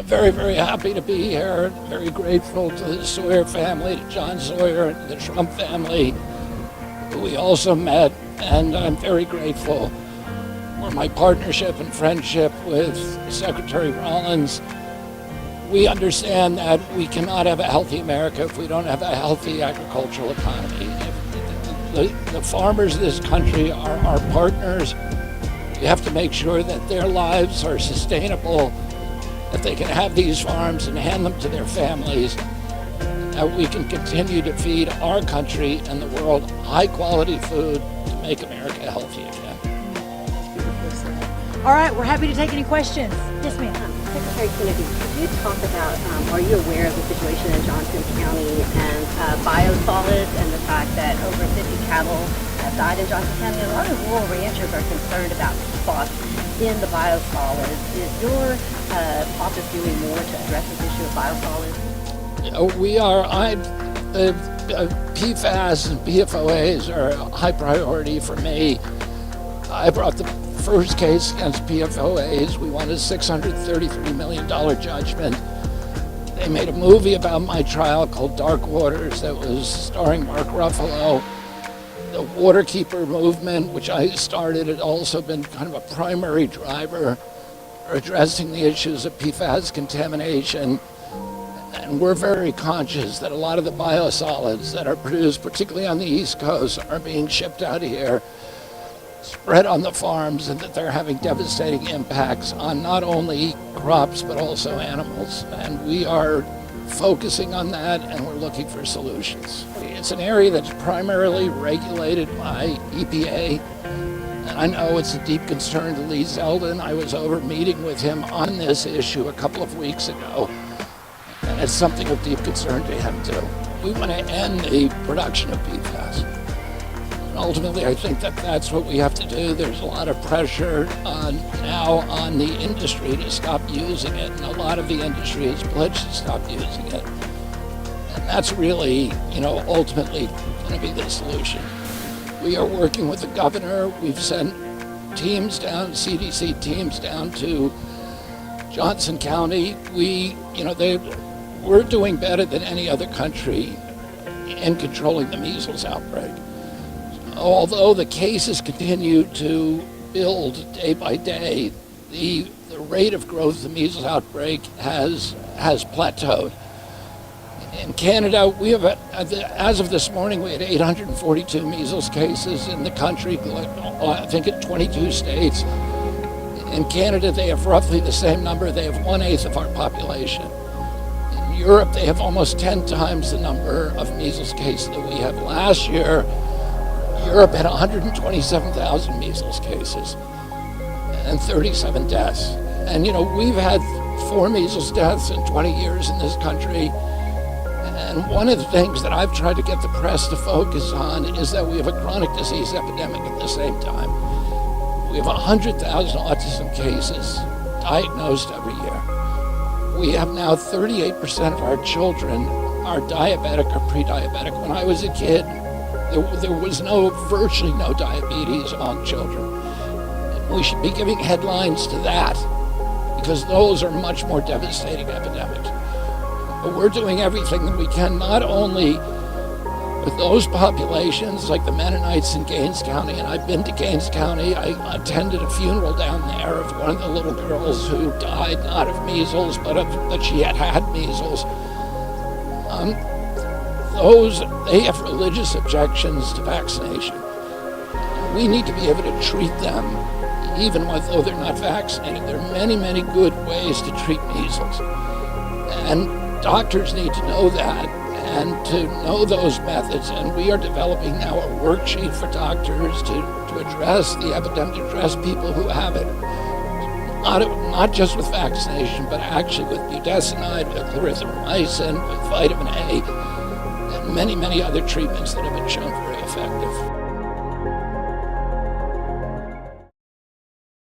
very, very happy to be here. Very grateful to the Sawyer family, to John Sawyer, and the Trump family, who we also met. And I'm very grateful for my partnership and friendship with Secretary Rollins. We understand that we cannot have a healthy America if we don't have a healthy agricultural economy. The farmers of this country are our partners. We have to make sure that their lives are sustainable, that they can have these farms and hand them to their families, that we can continue to feed our country and the world high-quality food to make America healthy again. All right, we're happy to take any questions. Yes, ma'am. Secretary Kennedy, could you talk about, are you aware of the situation in Johnson County and biosolids and the fact that over 50 cattle have died in Johnson County? A lot of rural ranchers are concerned about PFAS in the biosolids. Is your office doing more to address this issue of biosolids? We are. PFAS and PFOAs are a high priority for me. I brought the first case against PFOAs. We won a $633 million judgment. They made a movie about my trial called Dark Waters that was starring Mark Ruffalo. The Waterkeeper movement, which I started, had also been kind of a primary driver for addressing the issues of PFAS contamination. And we're very conscious that a lot of the biosolids that are produced, particularly on the East Coast, are being shipped out of here, spread on the farms, and that they're having devastating impacts on not only crops but also animals. And we are focusing on that, and we're looking for solutions. It's an area that's primarily regulated by EPA, and I know it's a deep concern to Lee Zeldin. I was over meeting with him on this issue a couple of weeks ago, and it's something of deep concern to him too. We want to end the production of PFAS. Ultimately, I think that that's what we have to do. There's a lot of pressure now on the industry to stop using it, and a lot of the industry has pledged to stop using it. And that's really, ultimately going to be the solution. We are working with the governor. We've sent teams down, CDC teams down to Johnson County. We're doing better than any other country in controlling the measles outbreak. Although the cases continue to build day by day, the rate of growth of the measles outbreak has plateaued. In Canada, we have, as of this morning, we had 842 measles cases in the country, I think in 22 states. In Canada, they have roughly the same number. They have 1/8 of our population. In Europe, they have almost 10 times the number of measles cases that we have. Last year, Europe had 127,000 measles cases and 37 deaths. And we've had 4 measles deaths in 20 years in this country. And one of the things that I've tried to get the press to focus on is that we have a chronic disease epidemic at the same time. We have 100,000 autism cases diagnosed every year. We have now 38% of our children are diabetic or pre-diabetic. When I was a kid, there was virtually no diabetes among children. We should be giving headlines to that because those are much more devastating epidemics. But we're doing everything that we can, not only with those populations like the Mennonites in Gaines County, and I've been to Gaines County. I attended a funeral down there of one of the little girls who died not of measles, but she had measles. They have religious objections to vaccination. We need to be able to treat them even though they're not vaccinated. There are many, many good ways to treat measles. And doctors need to know that and to know those methods. And we are developing now a worksheet for doctors to address the epidemic, to address people who have it. Not just with vaccination, but actually with budesonide, with clarithromycin, with vitamin A, and many, many other treatments that have been shown very effective.